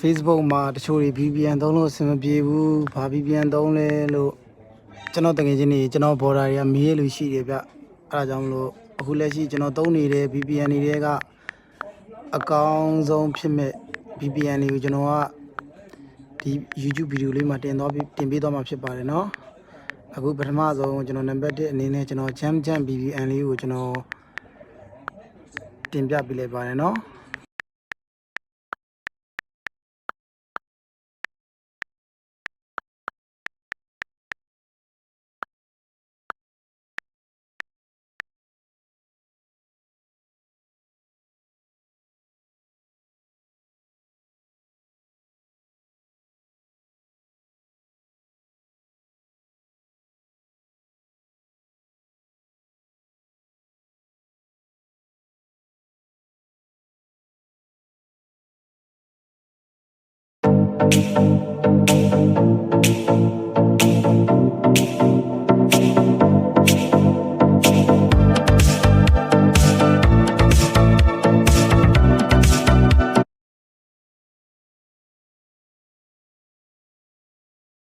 Facebook မှာတချို့တွေ VPN သုံးလို့အဆင်မပြေဘူးဘာ VPN သုံးလဲလို့ကျွန်တော်တကယ်ချင်းနေကျွန်တော် border တွေကမေးရလို့ရှိတယ်ဗျအဲ့ဒါကြောင့်မလို့အခုလက်ရှိကျွန်တော်သုံးနေတဲ့ VPN တွေကအကောင်းဆုံးဖြစ်မဲ့ VPN တွေကိုကျွန်တော်ကဒီ YouTube ဗီဒီယိုလေးမှာတင်ပေးသွားမှာဖြစ်ပါတယ်เนาะအခုပထမဆုံးကျွန်တော်နံပါတ်1အနေနဲ့ကျွန်တော် Jam VPN လေးကိုကျွန်တော်တင်ပြပေးလိုက်ပါတယ်เนาะ